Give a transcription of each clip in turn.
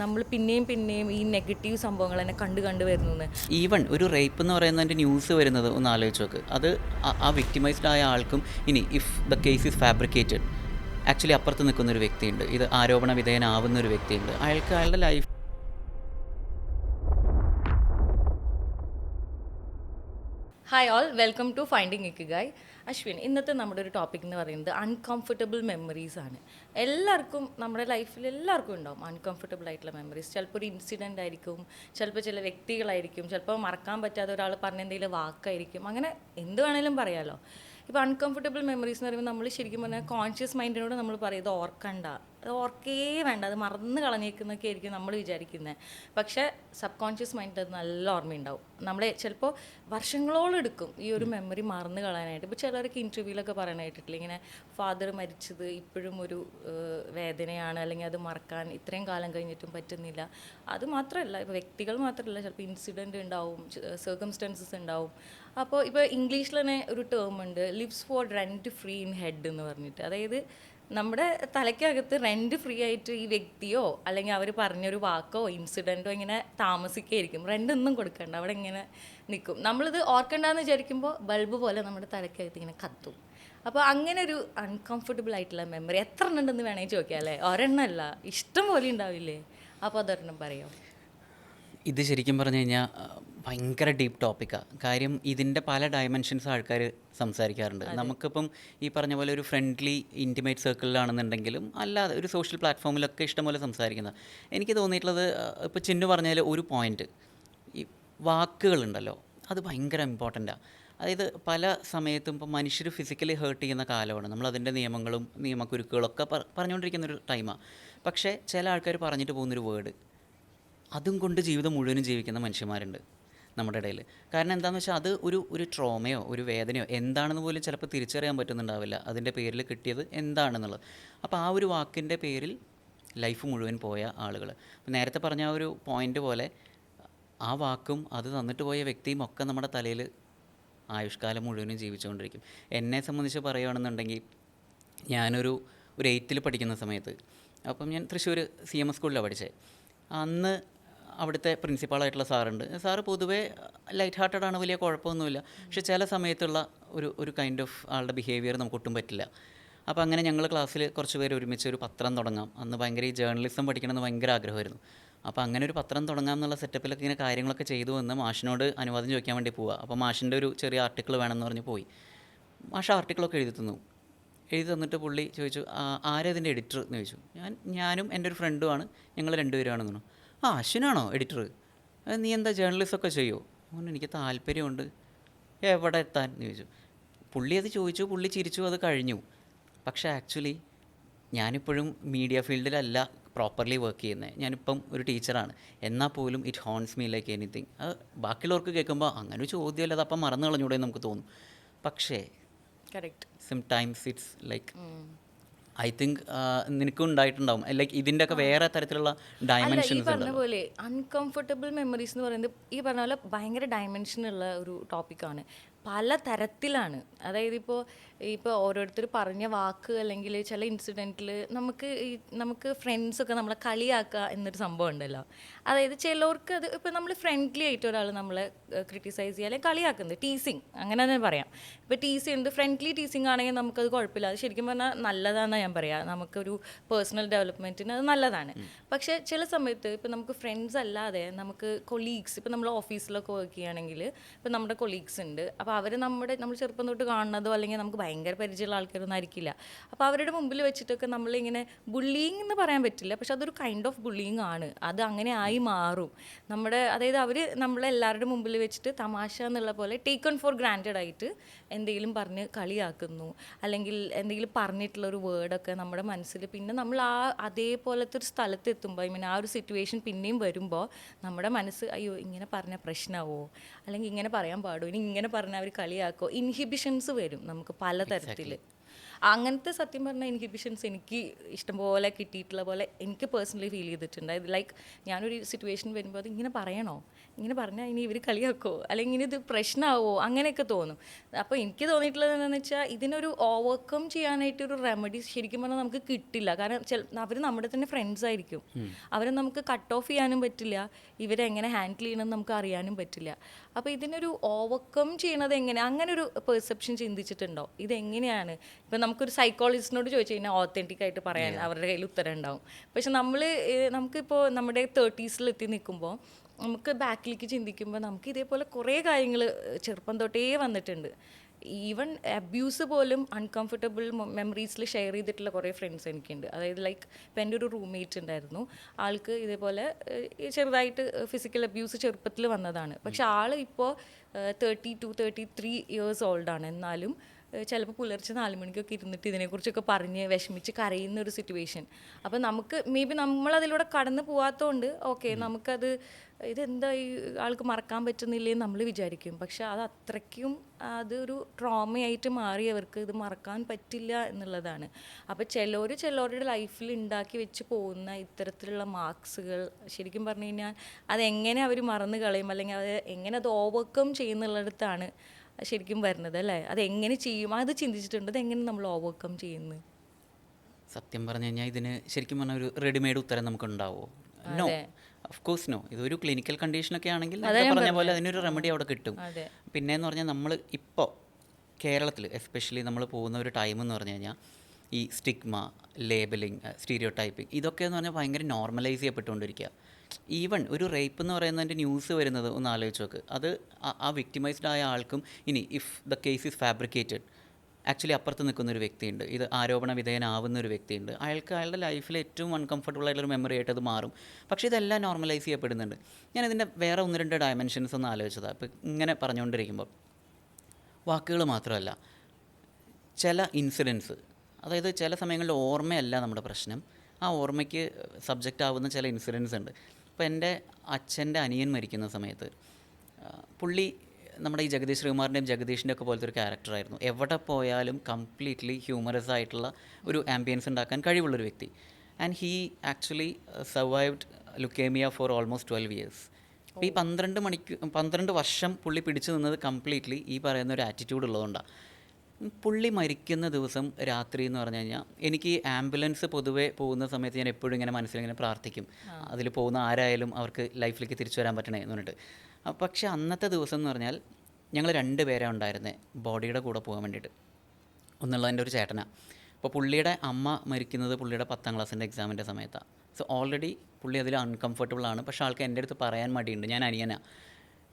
നമ്മൾ പിന്നെയും പിന്നെയും ഈ നെഗറ്റീവ് സംഭവങ്ങൾ തന്നെ കണ്ടു വരുന്നു. ഈവൺ ഒരു റേപ്പ് എന്ന് പറയുന്നതിൻ്റെ ന്യൂസ് വരുന്നത് ഒന്ന് ആലോചിച്ച് നോക്ക്. അത് ആ വിക്ടിമൈസ്ഡ് ആയ ആൾക്കും ഇനി if the case is fabricated, actually അപ്പുറത്ത് നിൽക്കുന്നൊരു വ്യക്തിയുണ്ട്, ഇത് ആരോപണ വിധേയനാവുന്ന ഒരു വ്യക്തിയുണ്ട്, അയാൾക്ക് അയാളുടെ life. Hi all, welcome to finding ikigai. Ashwin, ഇന്നത്തെ നമ്മുടെ ഒരു ടോപ്പിക് എന്ന് പറയുന്നത് അൺകംഫർട്ടബിൾ മെമ്മറീസ് ആണ്. എല്ലാവർക്കും നമ്മുടെ ലൈഫിൽ എല്ലാവർക്കും ഉണ്ടാവും അൺകംഫർട്ടബിൾ ആയിട്ടുള്ള മെമ്മറീസ്. ചിലപ്പോൾ ഒരു ഇൻസിഡൻ്റ് ആയിരിക്കും, ചിലപ്പോൾ ചില വ്യക്തികളായിരിക്കും, ചിലപ്പോൾ മറക്കാൻ പറ്റാത്ത ഒരാൾ പറഞ്ഞ എന്തെങ്കിലും വാക്കായിരിക്കും, അങ്ങനെ എന്ത് വേണേലും പറയാമല്ലോ. ഇപ്പോൾ അൺകംഫർട്ടബിൾ മെമ്മറീസ് എന്ന് പറയുമ്പോൾ നമ്മൾ ശരിക്കും പറഞ്ഞാൽ കോൺഷ്യസ് മൈൻഡിനോട് നമ്മൾ പറയും ഇത് ഓർക്കണ്ട, അത് ഓർക്കേ വേണ്ട, അത് മറന്ന് കളഞ്ഞേക്കുന്നൊക്കെ ആയിരിക്കും നമ്മൾ വിചാരിക്കുന്നത്. പക്ഷേ സബ് കോൺഷ്യസ് മൈൻഡ് അത് നല്ല ഓർമ്മയുണ്ടാവും. നമ്മളെ ചിലപ്പോൾ വർഷങ്ങളോളം എടുക്കും ഈ ഒരു മെമ്മറി മറന്ന് കളയാനായിട്ട്. ഇപ്പോൾ ചിലരൊക്കെ ഇൻ്റർവ്യൂവിലൊക്കെ പറയണ കേട്ടിട്ടില്ല, ഇങ്ങനെ ഫാദർ മരിച്ചത് ഇപ്പോഴും ഒരു വേദനയാണ്, അല്ലെങ്കിൽ അത് മറക്കാൻ ഇത്രയും കാലം കഴിഞ്ഞിട്ടും പറ്റുന്നില്ല. അത് മാത്രമല്ല, ഇപ്പോൾ വ്യക്തികൾ മാത്രമല്ല, ചിലപ്പോൾ ഇൻസിഡൻറ്റ് ഉണ്ടാവും, സർക്കംസ്റ്റൻസസ് ഉണ്ടാവും. അപ്പോൾ ഇപ്പോൾ ഇംഗ്ലീഷിൽ തന്നെ ഒരു ടേം ഉണ്ട്, lives for rent free in head എന്ന് പറഞ്ഞിട്ട്. അതായത് നമ്മുടെ തലയ്ക്കകത്ത് റെൻറ്റ് ഫ്രീ ആയിട്ട് ഈ വ്യക്തിയോ അല്ലെങ്കിൽ അവർ പറഞ്ഞൊരു വാക്കോ ഇൻസിഡൻറ്റോ ഇങ്ങനെ താമസിക്കുകയായിരിക്കും. റെൻ്റ് ഒന്നും കൊടുക്കണ്ട, അവിടെ ഇങ്ങനെ നിൽക്കും. നമ്മളിത് ഓർക്കണ്ടെന്ന് വിചാരിക്കുമ്പോൾ ബൾബ് പോലെ നമ്മുടെ തലയ്ക്കകത്ത് ഇങ്ങനെ കത്തും. അപ്പോൾ അങ്ങനെ ഒരു അൺകംഫർട്ടബിൾ ആയിട്ടുള്ള മെമ്മറി എത്ര ഉണ്ടെന്ന് വേണമെങ്കിൽ ചോദിക്കാം അല്ലേ? ഒരെണ്ണമല്ല, ഇഷ്ടം പോലെ ഉണ്ടാവില്ലേ? അപ്പോൾ അതൊരെണ്ണം പറയാം. ഇത് ശരിക്കും പറഞ്ഞു കഴിഞ്ഞാൽ ഭയങ്കര ഡീപ്പ് ടോപ്പിക്കാണ്. കാര്യം ഇതിൻ്റെ പല ഡയമെൻഷൻസ് ആൾക്കാർ സംസാരിക്കാറുണ്ട്. നമുക്കിപ്പം ഈ പറഞ്ഞ പോലെ ഒരു ഫ്രണ്ട്ലി ഇൻറ്റിമേറ്റ് സർക്കിളിലാണെന്നുണ്ടെങ്കിലും അല്ലാതെ ഒരു സോഷ്യൽ പ്ലാറ്റ്ഫോമിലൊക്കെ ഇഷ്ടംപോലെ സംസാരിക്കുന്നത്. എനിക്ക് തോന്നിയിട്ടുള്ളത് ഇപ്പോൾ ചിന്നു പറഞ്ഞാൽ ഒരു പോയിൻറ്റ്, ഈ വാക്കുകളുണ്ടല്ലോ അത് ഭയങ്കര ഇമ്പോർട്ടൻ്റാണ്. അതായത് പല സമയത്തും ഇപ്പോൾ മനുഷ്യർ ഫിസിക്കലി ഹേർട്ട് ചെയ്യുന്ന കാലമാണ്, നമ്മളതിൻ്റെ നിയമങ്ങളും നിയമക്കുരുക്കുകളൊക്കെ പറഞ്ഞുകൊണ്ടിരിക്കുന്നൊരു ടൈമാണ്. പക്ഷേ ചില ആൾക്കാർ പറഞ്ഞിട്ട് പോകുന്നൊരു വേർഡ്, അതും കൊണ്ട് ജീവിതം മുഴുവനും ജീവിക്കുന്ന മനുഷ്യന്മാരുണ്ട് നമ്മുടെ ഇടയിൽ. കാരണം എന്താണെന്ന് വെച്ചാൽ അത് ഒരു ട്രോമയോ ഒരു വേദനയോ എന്താണെന്ന് പോലും ചിലപ്പോൾ തിരിച്ചറിയാൻ പറ്റുന്നുണ്ടാവില്ല, അതിൻ്റെ പേരിൽ കിട്ടിയത് എന്താണെന്നുള്ളത്. അപ്പോൾ ആ ഒരു വാക്കിൻ്റെ പേരിൽ ലൈഫ് മുഴുവൻ പോയ ആളുകൾ. നേരത്തെ പറഞ്ഞ ആ ഒരു പോയിൻ്റ് പോലെ ആ വാക്കും അത് തന്നിട്ട് പോയ വ്യക്തിയും ഒക്കെ നമ്മുടെ തലയിൽ ആയുഷ്കാലം മുഴുവനും ജീവിച്ചുകൊണ്ടിരിക്കും. എന്നെ സംബന്ധിച്ച് പറയുകയാണെന്നുണ്ടെങ്കിൽ ഞാനൊരു 8ൽ പഠിക്കുന്ന സമയത്ത്, അപ്പം ഞാൻ തൃശ്ശൂർ CMS സ്കൂളിലാണ് പഠിച്ചത്. അന്ന് അവിടുത്തെ പ്രിൻസിപ്പാളായിട്ടുള്ള സാറുണ്ട്. സാറ് പൊതുവേ ലൈറ്റ് ഹാർട്ടഡാണ്, വലിയ കുഴപ്പമൊന്നുമില്ല. പക്ഷേ ചില സമയത്തുള്ള ഒരു കൈൻഡ് ഓഫ് ആളുടെ ബിഹേവിയർ നമുക്ക് ഒട്ടും പറ്റില്ല. അപ്പോൾ അങ്ങനെ ഞങ്ങൾ ക്ലാസ്സിൽ കുറച്ച് പേര് ഒരുമിച്ച് ഒരു പത്രം തുടങ്ങാം. അന്ന് ഭയങ്കര ഈ ജേർണലിസം പഠിക്കണമെന്ന് ഭയങ്കര ആഗ്രഹമായിരുന്നു. അപ്പോൾ അങ്ങനെ ഒരു പത്രം തുടങ്ങാം എന്നുള്ള സെറ്റപ്പിലൊക്കെ ഇങ്ങനെ കാര്യങ്ങളൊക്കെ ചെയ്തു വന്ന് മാഷിനോട് അനുവാദം ചോദിക്കാൻ വേണ്ടി പോവുക. അപ്പോൾ മാഷിൻ്റെ ഒരു ചെറിയ ആർട്ടിക്കിൾ വേണമെന്ന് പറഞ്ഞ് പോയി. മാഷ് ആർട്ടിക്കിളൊക്കെ എഴുതി തന്നിട്ട് പുള്ളി ചോദിച്ചു, ആരാ ഇതിൻ്റെ എഡിറ്റർ എന്ന് ചോദിച്ചു. ഞാനും എൻ്റെ ഒരു ഫ്രണ്ടുമാണ്, ഞങ്ങൾ രണ്ടുപേരുമാണെന്ന് പറഞ്ഞു. അശ്വിനാണോ എഡിറ്റർ? നീ എന്താ ജേർണലിസമൊക്കെ ചെയ്യുമോ? എനിക്ക് താല്പര്യമുണ്ട്. എവിടെ എത്താൻ എന്ന് ചോദിച്ചു. പുള്ളി അത് ചോദിച്ചു, പുള്ളി ചിരിച്ചു, അത് കഴിഞ്ഞു. പക്ഷേ ആക്ച്വലി ഞാനിപ്പോഴും മീഡിയ ഫീൽഡിലല്ല പ്രോപ്പർലി വർക്ക് ചെയ്യുന്നത്. ഞാനിപ്പം ഒരു ടീച്ചറാണ്. എന്നാൽ പോലും it horns me like anything. അത് ബാക്കിയുള്ളവർക്ക് കേൾക്കുമ്പോൾ അങ്ങനെ ഒരു ചോദ്യമല്ല, അത് അപ്പം മറന്നു കളഞ്ഞൂടെ നമുക്ക് തോന്നും. പക്ഷേ correct, sometimes it's like I think നിനക്കും ഉണ്ടായിട്ടുണ്ടാവും, ലൈക്ക് ഇതിൻ്റെയൊക്കെ വേറെ തരത്തിലുള്ള ഡയമെൻഷൻസ് ഉണ്ട്. പറഞ്ഞ പോലെ അൺകംഫർട്ടബിൾ മെമ്മറീസ് എന്ന് പറയുന്നത് ഈ പറഞ്ഞ പോലെ ഭയങ്കര ഡയമെൻഷനുള്ള ഒരു ടോപ്പിക്കാണ്. പല തരത്തിലാണ്. അതായത് ഇപ്പോൾ ഓരോരുത്തർ പറഞ്ഞ വാക്ക് അല്ലെങ്കിൽ ചില ഇൻസിഡൻറ്റിൽ നമുക്ക് ഫ്രണ്ട്സൊക്കെ നമ്മളെ കളിയാക്കുക എന്നൊരു സംഭവം ഉണ്ടല്ലോ. അതായത് ചിലവർക്ക് അത് ഇപ്പോൾ നമ്മൾ ഫ്രണ്ട്ലി ആയിട്ട് ഒരാൾ നമ്മളെ ക്രിട്ടിസൈസ് ചെയ്യുക അല്ലെങ്കിൽ കളിയാക്കുന്നത്, ടീസിങ് അങ്ങനെ തന്നെ പറയാം. ഇപ്പോൾ ടീസ് ചെയ്യുന്നത് ഫ്രണ്ട്ലി ടീസിങ് ആണെങ്കിൽ നമുക്കത് കുഴപ്പമില്ല, അത് ശരിക്കും പറഞ്ഞാൽ നല്ലതാണെന്നാണ് ഞാൻ പറയാം. നമുക്കൊരു പേഴ്സണൽ ഡെവലപ്മെൻറ്റിന് അത് നല്ലതാണ്. പക്ഷേ ചില സമയത്ത് ഇപ്പോൾ നമുക്ക് ഫ്രണ്ട്സ് അല്ലാതെ നമുക്ക് കൊളീഗ്സ്, ഇപ്പോൾ നമ്മൾ ഓഫീസിലൊക്കെ വർക്ക് ചെയ്യുകയാണെങ്കിൽ ഇപ്പോൾ നമ്മുടെ കൊളീഗ്സ് ഉണ്ട്. അപ്പോൾ അവർ നമ്മൾ ചെറുപ്പം തൊട്ട് കാണുന്നതോ അല്ലെങ്കിൽ നമുക്ക് ഭയങ്കര പരിചയമുള്ള ആൾക്കാരൊന്നും ആയിരിക്കില്ല. അപ്പോൾ അവരുടെ മുമ്പിൽ വെച്ചിട്ടൊക്കെ നമ്മളിങ്ങനെ ബുള്ളിങ് എന്ന് പറയാൻ പറ്റില്ല, പക്ഷെ അതൊരു കൈൻഡ് ഓഫ് ബുള്ളിങ് ആണ്. അത് അങ്ങനെ ആയി മാറും. അതായത് അവർ നമ്മളെല്ലാവരുടെ മുമ്പിൽ വെച്ചിട്ട് തമാശ എന്നുള്ള പോലെ ടേക്കൺ ഫോർ ഗ്രാൻറ്റഡ് ആയിട്ട് എന്തെങ്കിലും പറഞ്ഞ് കളിയാക്കുന്നു, അല്ലെങ്കിൽ എന്തെങ്കിലും പറഞ്ഞിട്ടുള്ള ഒരു വേർഡൊക്കെ നമ്മുടെ മനസ്സിൽ പിന്നെ നമ്മൾ അതേപോലത്തെ ഒരു സ്ഥലത്ത് എത്തുമ്പോൾ ആ ഒരു സിറ്റുവേഷൻ പിന്നെയും വരുമ്പോൾ നമ്മുടെ മനസ്സ് അയ്യോ ഇങ്ങനെ പറഞ്ഞ പ്രശ്നമാവോ, അല്ലെങ്കിൽ ഇങ്ങനെ പറയാൻ പാടുമോ, ഇനി ഇങ്ങനെ പറഞ്ഞാൽ അവർ കളിയാക്കോ, ഇൻഹിബിഷൻസ് വരും നമുക്ക് പലതരത്തിൽ. അങ്ങനത്തെ സത്യം പറഞ്ഞാൽ ഇൻഹിബിഷൻസ് എനിക്ക് ഇഷ്ടംപോലെ കിട്ടിയിട്ടുള്ള പോലെ എനിക്ക് പേഴ്സണലി ഫീൽ ചെയ്തിട്ടുണ്ട്. ഇത് ലൈക്ക് ഞാനൊരു സിറ്റുവേഷൻ വരുമ്പോൾ അത് ഇങ്ങനെ പറയണോ, ഇങ്ങനെ പറഞ്ഞാൽ ഇനി ഇവർ കളിയാക്കോ, അല്ലെങ്കിൽ ഇനി ഇത് പ്രശ്നമാവോ, അങ്ങനെയൊക്കെ തോന്നും. അപ്പോൾ എനിക്ക് തോന്നിയിട്ടുള്ളത് എന്താണെന്ന് വെച്ചാൽ ഇതിനൊരു ഓവർകം ചെയ്യാനായിട്ടൊരു റെമഡി ശരിക്കും പറഞ്ഞാൽ നമുക്ക് കിട്ടില്ല. കാരണം അവർ നമ്മുടെ തന്നെ ഫ്രണ്ട്സ് ആയിരിക്കും, അവരെ നമുക്ക് കട്ട് ഓഫ് ചെയ്യാനും പറ്റില്ല, ഇവരെങ്ങനെ ഹാൻഡിൽ ചെയ്യണമെന്ന് നമുക്ക് അറിയാനും പറ്റില്ല. അപ്പോൾ ഇതിനൊരു ഓവർകം ചെയ്യണത് എങ്ങനെ, അങ്ങനെ ഒരു പെർസെപ്ഷൻ ചിന്തിച്ചിട്ടുണ്ടോ? ഇതെങ്ങനെയാണ് ഇപ്പം നമുക്കൊരു സൈക്കോളജിസ്റ്റിനോട് ചോദിച്ചു കഴിഞ്ഞാൽ ഓത്തൻറ്റിക് ആയിട്ട് പറയാൻ അവരുടെ കയ്യിൽ ഉത്തരം ഉണ്ടാവും. പക്ഷെ നമുക്കിപ്പോൾ നമ്മുടെ 30s എത്തി നിൽക്കുമ്പോൾ നമുക്ക് ബാക്കിലേക്ക് ചിന്തിക്കുമ്പോൾ നമുക്ക് ഇതേപോലെ കുറേ കാര്യങ്ങൾ ചെറുപ്പം തൊട്ടേ വന്നിട്ടുണ്ട്. ഈവൻ അബ്യൂസ് പോലും അൺകംഫർട്ടബിൾ മെമ്മറീസിൽ ഷെയർ ചെയ്തിട്ടുള്ള കുറേ ഫ്രണ്ട്സ് എനിക്കുണ്ട്. അതായത് ലൈക്ക് ഇപ്പം എൻ്റെ ഒരു റൂംമേറ്റ് ഉണ്ടായിരുന്നു, ആൾക്ക് ഇതേപോലെ ചെറുതായിട്ട് ഫിസിക്കൽ അബ്യൂസ് ചെറുപ്പത്തിൽ വന്നതാണ്. പക്ഷെ ആൾ ഇപ്പോൾ 32-33 ഇയേഴ്സ് ഓൾഡാണ്. എന്നാലും ചിലപ്പോൾ പുലർച്ചെ 4 മണിക്കൊക്കെ ഇരുന്നിട്ട് ഇതിനെക്കുറിച്ചൊക്കെ പറഞ്ഞ് വിഷമിച്ച് കരയുന്ന ഒരു സിറ്റുവേഷൻ. അപ്പോൾ നമുക്ക് മേ ബി നമ്മളതിലൂടെ കടന്നു പോകാത്തതുകൊണ്ട് ഓക്കെ നമുക്കത് ഇതെന്താ ഈ ആൾക്ക് മറക്കാൻ പറ്റുന്നില്ലേന്ന് നമ്മൾ വിചാരിക്കും. പക്ഷെ അത് അത്രയ്ക്കും അതൊരു ട്രോമയായിട്ട് മാറിയവർക്ക് ഇത് മറക്കാൻ പറ്റില്ല എന്നുള്ളതാണ്. അപ്പോൾ ചിലവരുടെ ലൈഫിൽ ഉണ്ടാക്കി വെച്ച് പോകുന്ന ഇത്തരത്തിലുള്ള മാർക്സുകൾ ശരിക്കും പറഞ്ഞു കഴിഞ്ഞാൽ അതെങ്ങനെ അവർ മറന്നു കളയും, അല്ലെങ്കിൽ അത് എങ്ങനെ അത് ഓവർകം ചെയ്യുന്നുള്ളിടത്താണ് ശരിക്കും വരുന്നത് അല്ലേ. അതെങ്ങനെ ചെയ്യും, അത് ചിന്തിച്ചിട്ടുണ്ട്, അതെങ്ങനെ നമ്മൾ ഓവർകം ചെയ്യുന്നത്? സത്യം പറഞ്ഞു കഴിഞ്ഞാൽ ഇതിന് ശരിക്കും പറഞ്ഞാൽ ഒരു റെഡിമെയ്ഡ് ഉത്തരം നമുക്കുണ്ടാവുമോ? No, of course no. ഇതൊരു ക്ലിനിക്കൽ കണ്ടീഷനൊക്കെ ആണെങ്കിൽ പറഞ്ഞ പോലെ അതിനൊരു റെമഡി അവിടെ കിട്ടും. പിന്നെയെന്ന് പറഞ്ഞാൽ നമ്മൾ ഇപ്പോൾ കേരളത്തിൽ എസ്പെഷ്യലി നമ്മൾ പോകുന്ന ഒരു ടൈം എന്ന് പറഞ്ഞു കഴിഞ്ഞാൽ ഈ സ്റ്റിഗ്മ, ലേബലിംഗ്, സ്റ്റീരിയോ ടൈപ്പിംഗ്, ഇതൊക്കെ എന്ന് പറഞ്ഞാൽ ഭയങ്കര നോർമലൈസ് ചെയ്യപ്പെട്ടുകൊണ്ടിരിക്കുക. ഈവൻ ഒരു റേപ്പ് എന്ന് പറയുന്നതിൻ്റെ ന്യൂസ് വരുന്നത് ഒന്ന് ആലോചിച്ച് നോക്ക്. അത് ആ വിക്ടിമൈസ്ഡ് ആയ ആൾക്കും ഇനി if the case is fabricated, actually അപ്പുറത്ത് നിൽക്കുന്ന ഒരു വ്യക്തിയുണ്ട്, ഇത് ആരോപണ വിധേയനാവുന്ന ഒരു വ്യക്തിയുണ്ട്, അയാളുടെ ലൈഫിൽ ഏറ്റവും അൺകംഫർട്ടബിൾ ആയിട്ടുള്ളൊരു മെമ്മറി ആയിട്ട് അത് മാറും. പക്ഷേ ഇതെല്ലാം നോർമലൈസ് ചെയ്യപ്പെടുന്നുണ്ട്. ഞാനിതിൻ്റെ വേറെ 1-2 ഡയമെൻഷൻസ് ഒന്ന് ആലോചിച്ചതാണ്. ഇപ്പോൾ ഇങ്ങനെ പറഞ്ഞുകൊണ്ടിരിക്കുമ്പോൾ വാക്കുകൾ മാത്രമല്ല, ചില ഇൻസിഡൻസ്, അതായത് ചില സമയങ്ങളിൽ ഓർമ്മയല്ല നമ്മുടെ പ്രശ്നം, ആ ഓർമ്മയ്ക്ക് സബ്ജക്റ്റ് ആവുന്ന ചില ഇൻസിഡൻസ് ഉണ്ട്. ഇപ്പോൾ എൻ്റെ അച്ഛൻ്റെ അനിയൻ മരിക്കുന്ന സമയത്ത് പുള്ളി നമ്മുടെ ഈ ജഗദീഷ് ശ്രീകുമാറിൻ്റെയും ജഗദീഷിൻ്റെ ഒക്കെ പോലത്തെ ഒരു ക്യാരക്ടറായിരുന്നു. എവിടെ പോയാലും കംപ്ലീറ്റ്ലി ഹ്യൂമറസ് ആയിട്ടുള്ള ഒരു ആംബിയൻസ് ഉണ്ടാക്കാൻ കഴിവുള്ളൊരു വ്യക്തി. And he actually survived leukaemia for almost 12 years. അപ്പോൾ ഈ 12 വർഷം പുള്ളി പിടിച്ചു നിന്നത് കംപ്ലീറ്റ്ലി ഈ പറയുന്ന ഒരു ആറ്റിറ്റ്യൂഡ് ഉള്ളതുകൊണ്ടാണ്. പുള്ളി മരിക്കുന്ന ദിവസം രാത്രി എന്ന് പറഞ്ഞു കഴിഞ്ഞാൽ എനിക്ക് ആംബുലൻസ് പൊതുവേ പോകുന്ന സമയത്ത് ഞാൻ എപ്പോഴും ഇങ്ങനെ മനസ്സിലിങ്ങനെ പ്രാർത്ഥിക്കും, അതിൽ പോകുന്ന ആരായാലും അവർക്ക് ലൈഫിലേക്ക് തിരിച്ചു വരാൻ പറ്റണേ എന്ന് പറഞ്ഞിട്ട്. പക്ഷേ അന്നത്തെ ദിവസം എന്ന് പറഞ്ഞാൽ ഞങ്ങൾ 2 പേരാണ് ഉണ്ടായിരുന്നത് ബോഡിയുടെ കൂടെ പോകാൻ വേണ്ടിയിട്ട്. ഒന്നുള്ളതിൻ്റെ ഒരു ചേട്ടനാണ്. അപ്പോൾ പുള്ളിയുടെ അമ്മ മരിക്കുന്നത് പുള്ളിയുടെ 10ാം ക്ലാസ്സിൻ്റെ എക്സാമിൻ്റെ സമയത്താണ്. സോ ഓൾറെഡി പുള്ളി അതിൽ അൺകംഫർട്ടബിളാണ്. പക്ഷേ ആൾക്ക് എൻ്റെ അടുത്ത് പറയാൻ മടിയുണ്ട്, ഞാൻ അനിയനാണ്.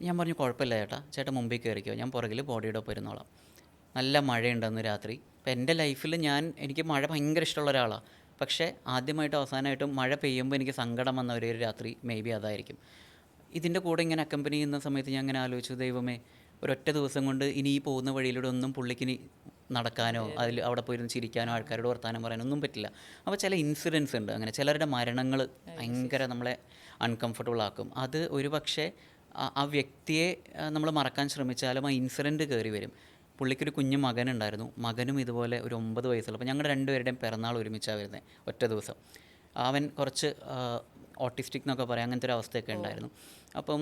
ഞാൻ പറഞ്ഞു കുഴപ്പമില്ല ചേട്ടൻ മുമ്പിൽ കയറിക്കോ, ഞാൻ പുറകിൽ ബോഡിയുടെ ഒപ്പം ഇരുന്നോളാം. നല്ല മഴയുണ്ടെന്ന് രാത്രി. അപ്പോൾ എൻ്റെ ലൈഫിൽ എനിക്ക് മഴ ഭയങ്കര ഇഷ്ടമുള്ള ഒരാളാണ്. പക്ഷേ ആദ്യമായിട്ടും അവസാനമായിട്ടും മഴ പെയ്യുമ്പോൾ എനിക്ക് സങ്കടം വന്ന ഒരു രാത്രി മേ ബി അതായിരിക്കും. ഇതിൻ്റെ കൂടെ ഇങ്ങനെ അക്കമ്പനി ചെയ്യുന്ന സമയത്ത് ഞാൻ അങ്ങനെ ആലോചിച്ചു, ദൈവമേ ഒരൊറ്റ ദിവസം കൊണ്ട് ഇനി ഈ പോകുന്ന വഴിയിലൂടെ ഒന്നും പുള്ളിക്കിനി നടക്കാനോ അവിടെ പോയിരുന്ന് ചിരിക്കാനോ ആൾക്കാരോട് വർത്താനം പറയാനോ ഒന്നും പറ്റില്ല. അപ്പോൾ ചില ഇൻസിഡൻസ് ഉണ്ട് അങ്ങനെ. ചിലരുടെ മരണങ്ങൾ ഭയങ്കര നമ്മളെ അൺകംഫർട്ടബിൾ ആക്കും. അത് ഒരു പക്ഷേ ആ വ്യക്തിയെ നമ്മൾ മറക്കാൻ ശ്രമിച്ചാലും ആ ഇൻസിഡൻറ്റ് കയറി വരും. പുള്ളിക്കൊരു കുഞ്ഞു മകനുണ്ടായിരുന്നു, മകനും ഇതുപോലെ ഒരു 9 വയസ്സുള്ള. അപ്പോൾ ഞങ്ങളുടെ 2 പേരുടെയും പിറന്നാൾ ഒരുമിച്ചാണ് വരുന്നത് ഒറ്റ ദിവസം. അവൻ കുറച്ച് ഓട്ടിസ്റ്റിക് എന്നൊക്കെ പറയാം, അങ്ങനത്തെ ഒരു അവസ്ഥയൊക്കെ ഉണ്ടായിരുന്നു. അപ്പം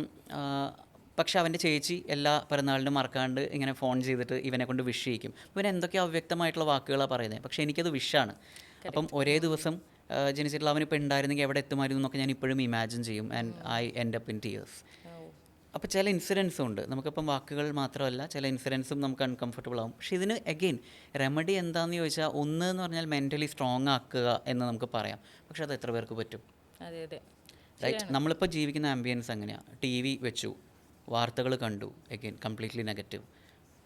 പക്ഷെ അവൻ്റെ ചേച്ചി എല്ലാ പിറന്നാളിനും മറക്കാണ്ട് ഇങ്ങനെ ഫോൺ ചെയ്തിട്ട് ഇവനെ കൊണ്ട് വിഷ് ചെയ്യിക്കും. ഇവൻ എന്തൊക്കെയോ അവ്യക്തമായിട്ടുള്ള വാക്കുകളാണ് പറയുന്നത്, പക്ഷേ എനിക്കത് വിഷാണ്. അപ്പം ഒരേ ദിവസം ജനിച്ചിട്ടുള്ള അവനിപ്പോൾ ഉണ്ടായിരുന്നെങ്കിൽ എവിടെ എത്തുമായിരുന്നു എന്നൊക്കെ ഞാൻ ഇപ്പോഴും ഇമാജിൻ ചെയ്യും. And I end up in tears. അപ്പോൾ ചില ഇൻസിഡൻസും ഉണ്ട്, നമുക്കിപ്പം വാക്കുകൾ മാത്രമല്ല ചില ഇൻസിഡൻസും നമുക്ക് അൺകംഫർട്ടബിൾ ആവും. പക്ഷേ ഇതിന് അഗെയിൻ റെമഡി എന്താണെന്ന് ചോദിച്ചാൽ ഒന്ന് എന്ന് പറഞ്ഞാൽ മെൻ്റലി സ്ട്രോങ് ആക്കുക എന്ന് നമുക്ക് പറയാം. പക്ഷെ അത് എത്ര പേർക്ക് പറ്റും? റൈറ്റ്. നമ്മളിപ്പോൾ ജീവിക്കുന്ന ആംബിയൻസ് അങ്ങനെയാണ്. TV വെച്ചു, വാർത്തകൾ കണ്ടു, അഗെയിൻ കംപ്ലീറ്റ്ലി നെഗറ്റീവ്.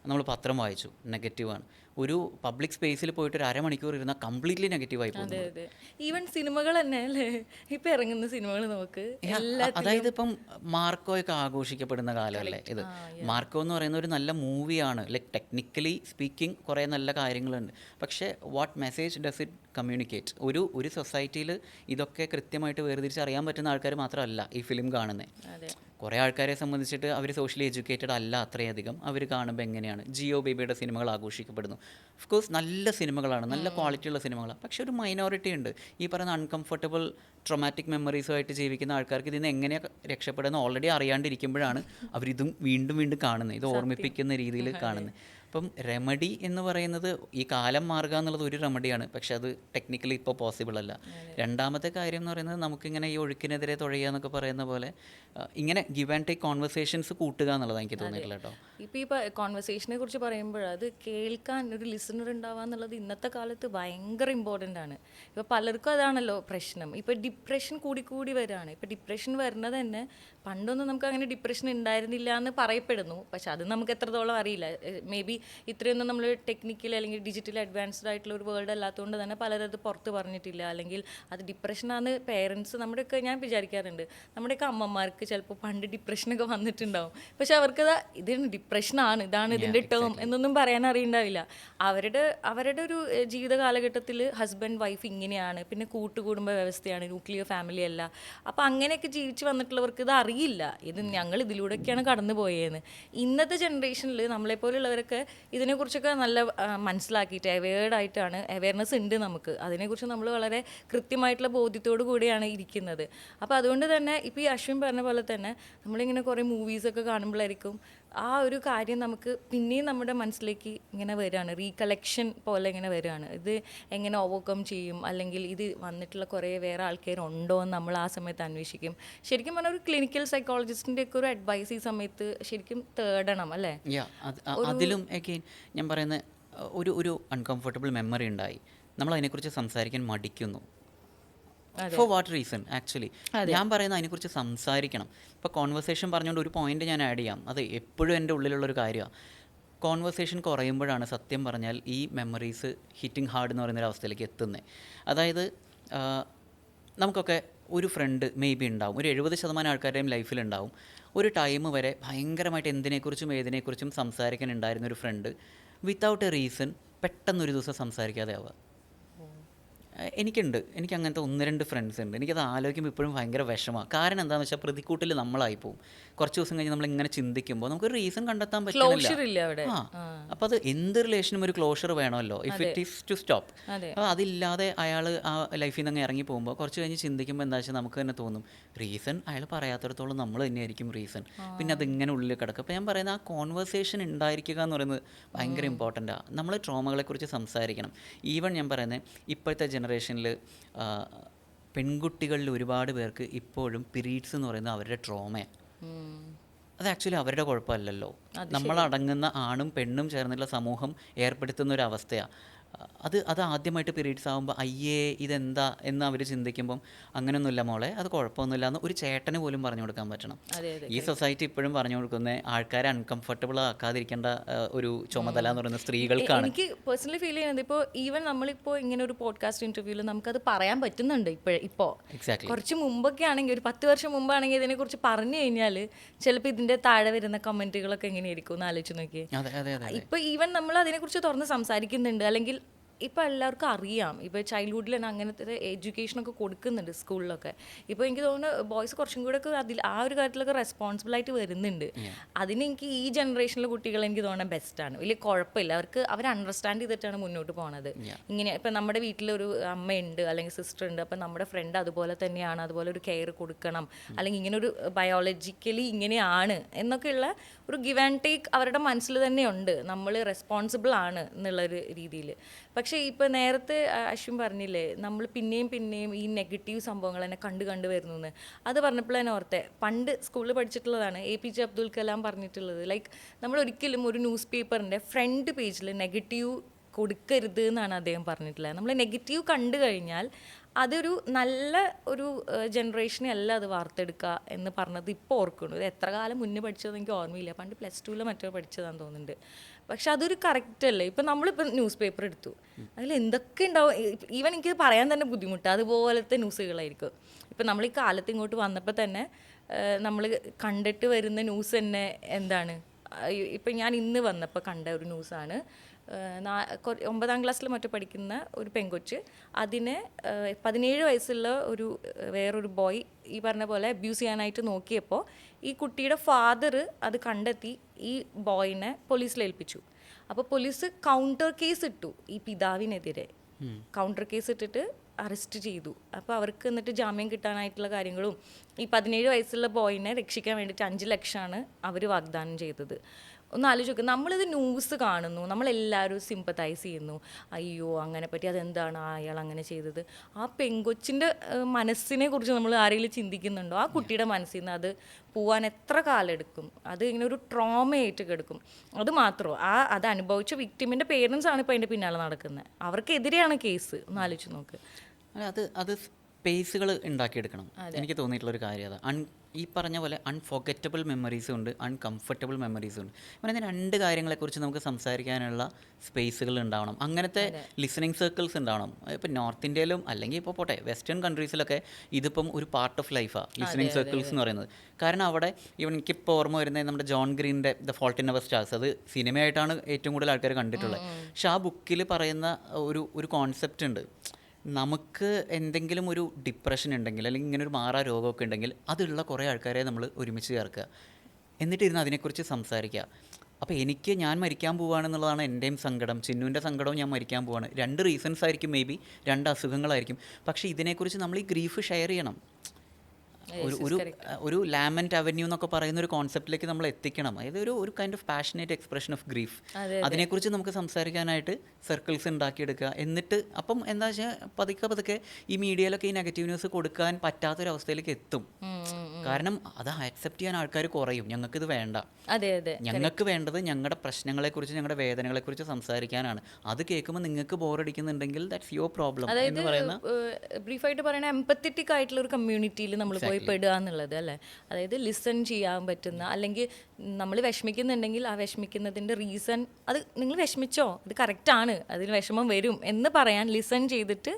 നമ്മൾ പത്രം വായിച്ചു, നെഗറ്റീവാണ്. ഒരു പബ്ലിക് സ്പേസിൽ പോയിട്ട് ഒരു അരമണിക്കൂർ ഇരുന്നാൽ കംപ്ലീറ്റ്ലി നെഗറ്റീവായി പോകുന്നു. ഈവൻ സിനിമകൾ തന്നെ അല്ലേ, ഇപ്പം ഇറങ്ങുന്ന സിനിമകൾ നോക്ക്. അതായത് ഇപ്പം മാർക്കോയൊക്കെ ആഘോഷിക്കപ്പെടുന്ന കാലമല്ലേ ഇത്. മാർക്കോ എന്ന് പറയുന്ന ഒരു നല്ല മൂവിയാണ്. ലൈക്ക് ടെക്നിക്കലി സ്പീക്കിംഗ് കുറേ നല്ല കാര്യങ്ങളുണ്ട്. പക്ഷേ what message does it communicate? ഒരു സൊസൈറ്റിയിൽ ഇതൊക്കെ കൃത്യമായിട്ട് വേർതിരിച്ച് അറിയാൻ പറ്റുന്ന ആൾക്കാർ മാത്രമല്ല ഈ ഫിലിം കാണുന്നത്. കുറേ ആൾക്കാരെ സംബന്ധിച്ചിട്ട് അവർ സോഷ്യലി എഡ്യൂക്കേറ്റഡ് അല്ല അത്രയധികം. അവർ കാണുമ്പോൾ എങ്ങനെയാണ് ജിയോ ബേബിയുടെ സിനിമകൾ ആഘോഷിക്കപ്പെടുന്നു. ഓഫ് കോഴ്സ് നല്ല സിനിമകളാണ്, നല്ല ക്വാളിറ്റിയുള്ള സിനിമകളാണ്. പക്ഷെ ഒരു മൈനോറിറ്റി ഉണ്ട് ഈ പറയുന്ന അൺകംഫർട്ടബിൾ ട്രോമാറ്റിക് മെമ്മറീസുമായിട്ട് ജീവിക്കുന്ന ആൾക്കാർക്ക് ഇതിന് എങ്ങനെയാണ് രക്ഷപ്പെടുന്നത് ഓൾറെഡി അറിയാണ്ടിരിക്കുമ്പോഴാണ് അവരിതും വീണ്ടും വീണ്ടും കാണുന്നത്, ഇത് ഓർമ്മിപ്പിക്കുന്ന രീതിയിൽ കാണുന്നത്. അപ്പം റെമഡി എന്ന് പറയുന്നത് ഈ കാലം മാറുക എന്നുള്ളത് ഒരു റെമഡിയാണ്, പക്ഷെ അത് ടെക്നിക്കലി ഇപ്പോൾ പോസിബിൾ അല്ല. രണ്ടാമത്തെ കാര്യം എന്ന് പറയുന്നത് നമുക്കിങ്ങനെ ഈ ഒഴുക്കിനെതിരെ തുഴയുക എന്നൊക്കെ പറയുന്ന പോലെ ഇങ്ങനെ ഗിവ് ആൻഡ് ടേക്ക് കോൺവെർസേഷൻസ് കൂട്ടുക എന്നുള്ളത് എനിക്ക് തോന്നിയിട്ടില്ല കേട്ടോ. ഇപ്പോൾ കോൺവെർസേഷനെ കുറിച്ച് പറയുമ്പോൾ അത് കേൾക്കാൻ ഒരു ലിസണർ ഉണ്ടാവുക എന്നുള്ളത് ഇന്നത്തെ കാലത്ത് ഭയങ്കര ഇമ്പോർട്ടൻ്റ് ആണ്. ഇപ്പോൾ പലർക്കും അതാണല്ലോ പ്രശ്നം. ഇപ്പോൾ ഡിപ്രഷൻ കൂടി വരികയാണ്. ഇപ്പോൾ ഡിപ്രഷൻ വരുന്നത് തന്നെ പണ്ടൊന്നും നമുക്ക് അങ്ങനെ ഡിപ്രഷൻ ഉണ്ടായിരുന്നില്ല എന്ന് പറയപ്പെടുന്നു, പക്ഷെ അത് നമുക്ക് എത്രത്തോളം അറിയില്ല. മേ ബി ഇത്രയൊന്നും നമ്മൾ ടെക്നിക്കൽ അല്ലെങ്കിൽ ഡിജിറ്റൽ അഡ്വാൻസ്ഡ് ആയിട്ടുള്ള ഒരു വേൾഡ് അല്ലാത്തതുകൊണ്ട് തന്നെ പലരും അത് പുറത്ത് പറഞ്ഞിട്ടില്ല. അല്ലെങ്കിൽ അത് ഡിപ്രഷനാണ് പേരൻസ് നമ്മുടെയൊക്കെ, ഞാൻ വിചാരിക്കാറുണ്ട് നമ്മുടെയൊക്കെ അമ്മമാർക്ക് ചിലപ്പോൾ പണ്ട് ഡിപ്രഷനൊക്കെ വന്നിട്ടുണ്ടാവും, പക്ഷെ അവർക്കത് ഇതിന് ഡിപ്രഷനാണ്, ഇതാണ് ഇതിൻ്റെ ടേം എന്നൊന്നും പറയാൻ അറിയണ്ടാവില്ല. അവരുടെ ഒരു ജീവിത കാലഘട്ടത്തിൽ ഹസ്ബൻഡ് വൈഫ് ഇങ്ങനെയാണ്, പിന്നെ കൂട്ടുകുടുംബ വ്യവസ്ഥയാണ്, ന്യൂക്ലിയർ ഫാമിലി അല്ല. അപ്പോൾ അങ്ങനെയൊക്കെ ജീവിച്ച് വന്നിട്ടുള്ളവർക്ക് ഇത് അറിയില്ല, ഇത് ഞങ്ങൾ ഇതിലൂടെയൊക്കെയാണ് കടന്നു പോയതെന്ന്. ഇന്നത്തെ ജനറേഷനിൽ നമ്മളെപ്പോലുള്ളവരൊക്കെ ഇതിനെക്കുറിച്ചൊക്കെ നല്ല മനസ്സിലാക്കിയിട്ട് അവയർനെസ് ഉണ്ട് നമുക്ക്. അതിനെക്കുറിച്ച് നമ്മൾ വളരെ കൃത്യമായിട്ടുള്ള ബോധ്യത്തോടു കൂടിയാണ് ഇരിക്കുന്നത്. അപ്പോൾ അതുകൊണ്ട് തന്നെ ഇപ്പോൾ ഈ അശ്വിൻ പറഞ്ഞ പോലെ തന്നെ നമ്മളിങ്ങനെ കുറേ മൂവീസൊക്കെ കാണുമ്പോഴായിരിക്കും ആ ഒരു കാര്യം നമുക്ക് പിന്നെയും നമ്മുടെ മനസ്സിലേക്ക് ഇങ്ങനെ വരികയാണ്, റീകളക്ഷൻ പോലെ ഇങ്ങനെ വരികയാണ്. ഇത് എങ്ങനെ ഓവർകം ചെയ്യും, അല്ലെങ്കിൽ ഇത് വന്നിട്ടുള്ള കുറേ വേറെ ആൾക്കാരുണ്ടോ എന്ന് നമ്മൾ ആ സമയത്ത് അന്വേഷിക്കും. ശരിക്കും പറഞ്ഞാൽ ഒരു ക്ലിനിക്കൽ സൈക്കോളജിസ്റ്റിൻ്റെ ഒക്കെ ഒരു അഡ്വൈസ് ഈ സമയത്ത് ശരിക്കും തേടണം അല്ലേ. അതിലും അഗെയിൻ ഞാൻ പറയുന്ന ഒരു അൺകംഫർട്ടബിൾ മെമ്മറി ഉണ്ടായി, നമ്മൾ അതിനെക്കുറിച്ച് സംസാരിക്കാൻ മടിക്കുന്നു. ഫോർ വാട്ട് റീസൺ ആക്ച്വലി ഞാൻ പറയുന്നത് അതിനെക്കുറിച്ച് സംസാരിക്കണം. ഇപ്പോൾ കോൺവെർസേഷൻ പറഞ്ഞുകൊണ്ട് ഒരു പോയിന്റ് ഞാൻ ആഡ് ചെയ്യാം, അത് എപ്പോഴും എൻ്റെ ഉള്ളിലുള്ളൊരു കാര്യമാണ്. കോൺവെർസേഷൻ കുറയുമ്പോഴാണ് സത്യം പറഞ്ഞാൽ ഈ മെമ്മറീസ് ഹിറ്റിംഗ് ഹാർഡ് എന്ന് പറയുന്നൊരു അവസ്ഥയിലേക്ക് എത്തുന്നത്. അതായത് നമുക്കൊക്കെ ഒരു ഫ്രണ്ട് മേ ബി ഉണ്ടാവും, ഒരു 70% ആൾക്കാരുടെയും ലൈഫിലുണ്ടാവും. ഒരു ടൈം വരെ ഭയങ്കരമായിട്ട് എന്തിനെക്കുറിച്ചും ഏതിനെക്കുറിച്ചും സംസാരിക്കാനുണ്ടായിരുന്ന ഒരു ഫ്രണ്ട് വിത്തൗട്ട് എ റീസൺ പെട്ടെന്നൊരു ദിവസം സംസാരിക്കാതെ ആവുക. എനിക്ക് അങ്ങനത്തെ 1-2 ഫ്രണ്ട്സ് ഉണ്ട്. എനിക്കത് ആലോചിക്കുമ്പോൾ ഇപ്പോഴും ഭയങ്കര വിഷമമാണ്. കാരണം എന്താണെന്ന് വെച്ചാൽ പ്രതിക്കൂട്ടിൽ നമ്മളായി പോകും. കുറച്ച് ദിവസം കഴിഞ്ഞ് നമ്മളിങ്ങനെ ചിന്തിക്കുമ്പോൾ നമുക്കൊരു റീസൺ കണ്ടെത്താൻ പറ്റില്ല. അപ്പോൾ അത് എന്ത് റിലേഷനും ഒരു ക്ലോഷർ വേണമല്ലോ, if it is to stop. അപ്പോൾ അതില്ലാതെ അയാൾ ആ ലൈഫിൽ നിന്ന് അങ്ങ് ഇറങ്ങി പോകുമ്പോൾ കുറച്ച് കഴിഞ്ഞ് ചിന്തിക്കുമ്പോൾ എന്താ വെച്ചാൽ നമുക്ക് തന്നെ തോന്നും റീസൺ അയാൾ പറയാത്തിടത്തോളം നമ്മൾ തന്നെയായിരിക്കും റീസൺ. പിന്നെ അതിങ്ങനെ ഉള്ളിൽ കിടക്കും. അപ്പോൾ ഞാൻ പറയുന്നത് ആ കോൺവെർസേഷൻ ഉണ്ടായിരിക്കുക എന്ന് പറയുന്നത് ഭയങ്കര ഇമ്പോർട്ടൻ്റാണ്. നമ്മൾ ട്രോമകളെക്കുറിച്ച് സംസാരിക്കണം. ഈവൻ ഞാൻ പറയുന്നത് ഇപ്പോഴത്തെ ജനറേഷനിൽ പെൺകുട്ടികളിൽ ഒരുപാട് പേർക്ക് ഇപ്പോഴും പീരീഡ്സ് എന്ന് പറയുന്നത് അവരുടെ ട്രോമയാണ്. അത് ആക്ച്വലി അവരുടെ കുഴപ്പമല്ലല്ലോ, നമ്മളടങ്ങുന്ന ആണും പെണ്ണും ചേർന്നുള്ള സമൂഹം ഏർപ്പെടുത്തുന്ന ഒരു അവസ്ഥയാണ്. അത് ആദ്യമായിട്ട് പീരീഡ്സ് ആകുമ്പോൾ അയ്യേ ഇതെന്താ എന്ന് അവർ ചിന്തിക്കുമ്പം അങ്ങനെയൊന്നുമില്ല മോളെ, അത് കുഴപ്പമൊന്നുമില്ല എന്ന് ഒരു ചേട്ടന് പോലും പറഞ്ഞു കൊടുക്കാൻ പറ്റണം. ഈ സൊസൈറ്റി ഇപ്പോഴും പറഞ്ഞു കൊടുക്കുന്ന ആൾക്കാരെ അൺകംഫർട്ടബിൾ ആക്കാതിരിക്കേണ്ട ഒരു ചുമതല എന്ന് പറയുന്നത് സ്ത്രീകൾക്കാണ്. എനിക്ക് പേഴ്സണലി ഫീൽ ചെയ്യുന്നത് ഇപ്പോൾ ഈവൻ നമ്മളിപ്പോൾ ഇങ്ങനെ ഒരു പോഡ്കാസ്റ്റ് ഇൻ്റർവ്യൂവിൽ നമുക്കത് പറയാൻ പറ്റുന്നുണ്ട്. ഇപ്പോൾ കുറച്ച് മുമ്പൊക്കെ ആണെങ്കിൽ ഒരു 10 വർഷം മുമ്പാണെങ്കിൽ ഇതിനെക്കുറിച്ച് പറഞ്ഞു കഴിഞ്ഞാൽ ചിലപ്പോൾ ഇതിൻ്റെ താഴെ വരുന്ന കമൻറ്റുകളൊക്കെ എങ്ങനെയായിരിക്കും എന്ന് ആലോചിച്ച് നോക്കിയേ. ഇപ്പോൾ ഈവൻ നമ്മൾ അതിനെക്കുറിച്ച് തുറന്ന് സംസാരിക്കുന്നുണ്ട്, അല്ലെങ്കിൽ ഇപ്പോൾ എല്ലാവർക്കും അറിയാം. ഇപ്പോൾ ചൈൽഡ്ഹുഡിൽ തന്നെ അങ്ങനത്തെ എഡ്യൂക്കേഷനൊക്കെ കൊടുക്കുന്നുണ്ട് സ്കൂളിലൊക്കെ. ഇപ്പോൾ എനിക്ക് തോന്നുന്നു ബോയ്സ് കുറച്ചും കൂടെ ഒക്കെ ആ ഒരു കാര്യത്തിലൊക്കെ റെസ്പോൺസിബിളായിട്ട് വരുന്നുണ്ട്. അതിന് എനിക്ക് ഈ ജനറേഷനിലെ കുട്ടികൾ എനിക്ക് തോന്നുന്നത് ബെസ്റ്റാണ്. വലിയ കുഴപ്പമില്ല, അവർ അണ്ടർസ്റ്റാൻഡ് ചെയ്തിട്ടാണ് മുന്നോട്ട് പോകുന്നത്. ഇങ്ങനെ ഇപ്പം നമ്മുടെ വീട്ടിലൊരു അമ്മയുണ്ട് അല്ലെങ്കിൽ സിസ്റ്റർ ഉണ്ട്, അപ്പം നമ്മുടെ ഫ്രണ്ട് അതുപോലെ തന്നെയാണ്, അതുപോലെ ഒരു കെയർ കൊടുക്കണം, അല്ലെങ്കിൽ ഇങ്ങനെ ഒരു ബയോളജിക്കലി ഇങ്ങനെയാണ് എന്നൊക്കെയുള്ള ഒരു ഗിവ് ആൻഡ് ടേക്ക് അവരുടെ മനസ്സിൽ തന്നെയുണ്ട്. നമ്മൾ റെസ്പോൺസിബിൾ ആണ് എന്നുള്ളൊരു രീതിയിൽ. പക്ഷേ ഇപ്പോൾ നേരത്തെ അശ്വിൻ പറഞ്ഞില്ലേ നമ്മൾ പിന്നെയും ഈ നെഗറ്റീവ് സംഭവങ്ങൾ തന്നെ കണ്ടു വരുന്നു. അത് പറഞ്ഞപ്പോൾ തന്നെ ഓർത്തെ, പണ്ട് സ്കൂളിൽ പഠിച്ചിട്ടുള്ളതാണ് APJ അബ്ദുൽ കലാം പറഞ്ഞിട്ടുള്ളത്. ലൈക്ക് നമ്മൾ ഒരിക്കലും ഒരു ന്യൂസ് പേപ്പറിൻ്റെ ഫ്രണ്ട് പേജിൽ നെഗറ്റീവ് കൊടുക്കരുത് എന്നാണ് അദ്ദേഹം പറഞ്ഞിട്ടുള്ളത്. നമ്മൾ നെഗറ്റീവ് കണ്ടു കഴിഞ്ഞാൽ അതൊരു നല്ല ഒരു ജനറേഷനെ അല്ല അത് വാർത്തെടുക്കുക എന്ന് പറഞ്ഞത് ഇപ്പോൾ ഓർക്കുന്നു. ഇത് എത്ര കാലം മുന്നേ പഠിച്ചതെന്ന് എനിക്ക് ഓർമ്മയില്ല, പണ്ട് +2 മറ്റോ പഠിച്ചതാണെന്ന് തോന്നുന്നുണ്ട്. പക്ഷെ അതൊരു കറക്റ്റ് അല്ലേ. ഇപ്പം നമ്മളിപ്പോൾ ന്യൂസ് പേപ്പർ എടുത്തു, അതിൽ എന്തൊക്കെ ഉണ്ടാവും, ഈവൻ എനിക്ക് പറയാൻ തന്നെ ബുദ്ധിമുട്ട്, അതുപോലത്തെ ന്യൂസുകളായിരിക്കും. ഇപ്പം നമ്മൾ ഈ കാലത്ത് ഇങ്ങോട്ട് വന്നപ്പോൾ തന്നെ നമ്മൾ കണ്ടിട്ട് വരുന്ന ന്യൂസ് തന്നെ എന്താണ്, ഇപ്പം ഞാൻ ഇന്ന് വന്നപ്പോൾ കണ്ട ഒരു ന്യൂസാണ്. 9ാം ക്ലാസ്സിൽ മറ്റോ പഠിക്കുന്ന ഒരു പെങ്കൊച്ച്, അതിനെ 17 വയസ്സുള്ള ഒരു വേറൊരു ബോയ് ഈ പറഞ്ഞ പോലെ അബ്യൂസ് ചെയ്യാനായിട്ട് നോക്കിയപ്പോൾ ഈ കുട്ടിയുടെ ഫാദർ അത് കണ്ടെത്തി ഈ ബോയിനെ പോലീസിൽ ഏൽപ്പിച്ചു. അപ്പോൾ പോലീസ് കൗണ്ടർ കേസ് ഇട്ടു ഈ പിതാവിനെതിരെ. കൗണ്ടർ കേസ് ഇട്ടിട്ട് അറസ്റ്റ് ചെയ്തു. അപ്പോൾ അവർക്ക് എന്നിട്ട് ജാമ്യം കിട്ടാനായിട്ടുള്ള കാര്യങ്ങളും ഈ 17 വയസ്സുള്ള ബോയിനെ രക്ഷിക്കാൻ വേണ്ടിയിട്ട് 5 ലക്ഷമാണ് അവർ വാഗ്ദാനം ചെയ്തത്. ഒന്ന് ആലോചിച്ച് നോക്കുക, നമ്മളിത് ന്യൂസ് കാണുന്നു, നമ്മളെല്ലാവരും സിമ്പത്തൈസ് ചെയ്യുന്നു, അയ്യോ അങ്ങനെ പറ്റി, അതെന്താണ് അയാൾ അങ്ങനെ ചെയ്തത്. ആ പെങ്കൊച്ചിൻ്റെ മനസ്സിനെ കുറിച്ച് നമ്മൾ ആരെങ്കിലും ചിന്തിക്കുന്നുണ്ടോ? ആ കുട്ടിയുടെ മനസ്സിൽ നിന്ന് അത് പോവാൻ എത്ര കാലം എടുക്കും? അത് ഇങ്ങനെ ഒരു ട്രോമയായിട്ട് കിടക്കും. അത് മാത്രമോ, അത് അനുഭവിച്ച വിക്ടിമിൻ്റെ പേരൻസ് ആണ് ഇപ്പോൾ അതിൻ്റെ പിന്നാലെ നടക്കുന്നത്. അവർക്കെതിരെയാണ് കേസ്. ഒന്ന് ആലോചിച്ച് നോക്ക്. അത് സ്പേസുകൾ ഉണ്ടാക്കിയെടുക്കണം. എനിക്ക് തോന്നിയിട്ടുള്ളൊരു കാര്യം അതാണ്. ഈ പറഞ്ഞ പോലെ അൺഫോർഗറ്റബിൾ മെമ്മറീസും ഉണ്ട്, അൺകംഫർട്ടബിൾ മെമ്മറീസും ഉണ്ട്. പറയുന്ന 2 കാര്യങ്ങളെക്കുറിച്ച് നമുക്ക് സംസാരിക്കാനുള്ള സ്പേസുകൾ ഉണ്ടാവണം. അങ്ങനത്തെ ലിസണിങ് സർക്കിൾസ് ഉണ്ടാവണം. ഇപ്പം നോർത്ത് ഇന്ത്യയിലും അല്ലെങ്കിൽ ഇപ്പോൾ പോട്ടെ വെസ്റ്റേൺ കൺട്രീസിലൊക്കെ ഇതിപ്പം ഒരു പാർട്ട് ഓഫ് ലൈഫാണ് ലിസണിങ് സർക്കിൾസ് എന്ന് പറയുന്നത്. കാരണം അവിടെ എനിക്കിപ്പോൾ ഓർമ്മ വരുന്നത് നമ്മുടെ ജോൺ ഗ്രീൻ്റെ the fault in our stars, അത് സിനിമയായിട്ടാണ് ഏറ്റവും കൂടുതൽ ആൾക്കാർ കണ്ടിട്ടുള്ളത്. പക്ഷെ ആ ബുക്കിൽ പറയുന്ന ഒരു കോൺസെപ്റ്റ് ഉണ്ട്. നമുക്ക് എന്തെങ്കിലും ഒരു ഡിപ്രഷൻ ഉണ്ടെങ്കിൽ അല്ലെങ്കിൽ ഇങ്ങനെ ഒരു മാറാ രോഗമൊക്കെ ഉണ്ടെങ്കിൽ അതുള്ള കുറേ ആൾക്കാരെ നമ്മൾ ഒരുമിച്ച് ചേർക്കുക, എന്നിട്ടിരുന്ന് അതിനെക്കുറിച്ച് സംസാരിക്കുക. അപ്പോൾ ഞാൻ മരിക്കാൻ പോവുകയാണെന്നുള്ളതാണ് എൻ്റെയും സങ്കടം, ചിന്നുവിൻ്റെ സങ്കടവും, ഞാൻ മരിക്കാൻ പോവുകയാണ്. 2 റീസൺസ് ആയിരിക്കും, മേ ബി 2 അസുഖങ്ങളായിരിക്കും. പക്ഷേ ഇതിനെക്കുറിച്ച് നമ്മൾ ഈ ഗ്രീഫ് ഷെയർ ചെയ്യണം. ഒരു ലാമൻറ്റ് അവന്യൂ എന്നൊക്കെ പറയുന്ന ഒരു കോൺസെപ്റ്റിലേക്ക് നമ്മൾ എത്തിക്കണം. അതായത് ഒരു kind of passionate expression of grief. അതിനെക്കുറിച്ച് നമുക്ക് സംസാരിക്കാനായിട്ട് സർക്കിൾസ് ഉണ്ടാക്കിയെടുക്കുക. എന്നിട്ട് അപ്പം എന്താ വെച്ചാൽ പതുക്കെ ഈ മീഡിയയിലൊക്കെ ഈ നെഗറ്റീവ് ന്യൂസ് കൊടുക്കാൻ പറ്റാത്തൊരവസ്ഥയിലേക്ക് എത്തും. കാരണം അത് ആക്സെപ്റ്റ് ചെയ്യാൻ ആൾക്കാർ കുറയും. ഞങ്ങൾക്കിത് വേണ്ട, ഞങ്ങൾക്ക് വേണ്ടത് ഞങ്ങളുടെ പ്രശ്നങ്ങളെക്കുറിച്ച് ഞങ്ങളുടെ വേദനകളെക്കുറിച്ച് സംസാരിക്കാനാണ്. അത് കേൾക്കുമ്പോൾ നിങ്ങൾക്ക് ബോറടിക്കുന്നുണ്ടെങ്കിൽ ദാറ്റ്സ് യുവർ പ്രോബ്ലം എന്ന് പറയുന്ന ബ്രീഫായിട്ട് പറയുന്ന എംപത്തറ്റിക് ആയിട്ടുള്ള ഒരു കമ്മ്യൂണിറ്റിയിൽ നമ്മൾ പോയി പെടുക എന്നുള്ളത് അല്ലേ. അതായത് ലിസൺ ചെയ്യാൻ പറ്റുന്ന, അല്ലെങ്കിൽ നമ്മൾ വിഷമിക്കുന്നുണ്ടെങ്കിൽ ആ വിഷമിക്കുന്നതിൻ്റെ റീസൺ, അത് നിങ്ങൾ വിഷമിച്ചോ, അത് കറക്റ്റാണ്, അതിന് വിഷമം വരും എന്ന് പറയാൻ ലിസൺ ചെയ്തിട്ട്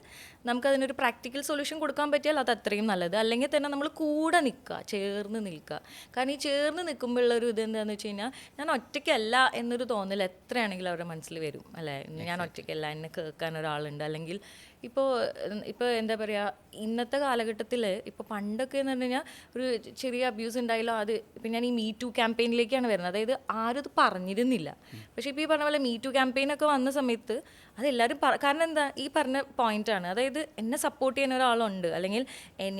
നമുക്കതിനൊരു പ്രാക്ടിക്കൽ സൊല്യൂഷൻ കൊടുക്കാൻ പറ്റിയാൽ അത് അത്രയും നല്ലത്. അല്ലെങ്കിൽ തന്നെ നമ്മൾ കൂടെ നിൽക്കുക, ചേർന്ന് നിൽക്കുക. കാരണം ഈ ചേർന്ന് നിൽക്കുമ്പോഴുള്ളൊരു ഇത് എന്താണെന്ന് വെച്ച് കഴിഞ്ഞാൽ ഞാൻ ഒറ്റയ്ക്കല്ല എന്നൊരു തോന്നൽ എത്രയാണെങ്കിലും അവരുടെ മനസ്സിൽ വരും അല്ലേ. ഞാൻ ഒറ്റയ്ക്കല്ല, എന്നെ കേൾക്കാൻ ഒരാളുണ്ട്. അല്ലെങ്കിൽ ഇപ്പോൾ എന്താ പറയുക, ഇന്നത്തെ കാലഘട്ടത്തിൽ ഇപ്പോൾ പണ്ടൊക്കെ എന്ന് പറഞ്ഞു കഴിഞ്ഞാൽ ഒരു ചെറിയ അബ്യൂസ് ഉണ്ടായാലോ, അത് ഇപ്പം ഞാൻ ഈ മീ ടു ക്യാമ്പയിനിലേക്കാണ് വരുന്നത്. അതായത് ആരും ഇത് പറഞ്ഞിരുന്നില്ല. പക്ഷേ ഇപ്പോൾ ഈ പറഞ്ഞ പോലെ മീ ടു ക്യാമ്പയിനൊക്കെ വന്ന സമയത്ത് അതെല്ലാവരും കാരണം എന്താ, ഈ പറഞ്ഞ പോയിൻ്റാണ്. അതായത് എന്നെ സപ്പോർട്ട് ചെയ്യുന്ന ഒരാളുണ്ട്, അല്ലെങ്കിൽ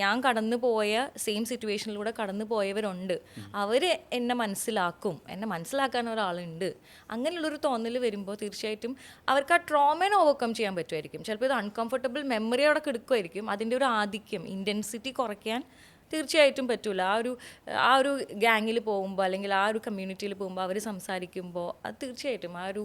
ഞാൻ കടന്നു പോയ സെയിം സിറ്റുവേഷനിലൂടെ കടന്നു പോയവരുണ്ട്, അവർ എന്നെ മനസ്സിലാക്കാൻ ഒരാളുണ്ട്. അങ്ങനെയുള്ളൊരു തോന്നൽ വരുമ്പോൾ തീർച്ചയായിട്ടും അവർക്ക് ആ ട്രോമേനെ ഓവർകം ചെയ്യാൻ പറ്റുമായിരിക്കും. ചിലപ്പോൾ ഇത് അൺകംഫർട്ടബിൾ മെമ്മറി അവിടെ കിടക്കുമായിരിക്കും. അതിൻ്റെ ഒരു ആധിക്യം, ഇൻറ്റൻസിറ്റി കുറയ്ക്കാൻ തീർച്ചയായിട്ടും പറ്റില്ല. ആ ഒരു ഗ്യാങ്ങിൽ പോകുമ്പോൾ അല്ലെങ്കിൽ ആ ഒരു കമ്മ്യൂണിറ്റിയിൽ പോകുമ്പോൾ അവർ സംസാരിക്കുമ്പോൾ അത് തീർച്ചയായിട്ടും ആ ഒരു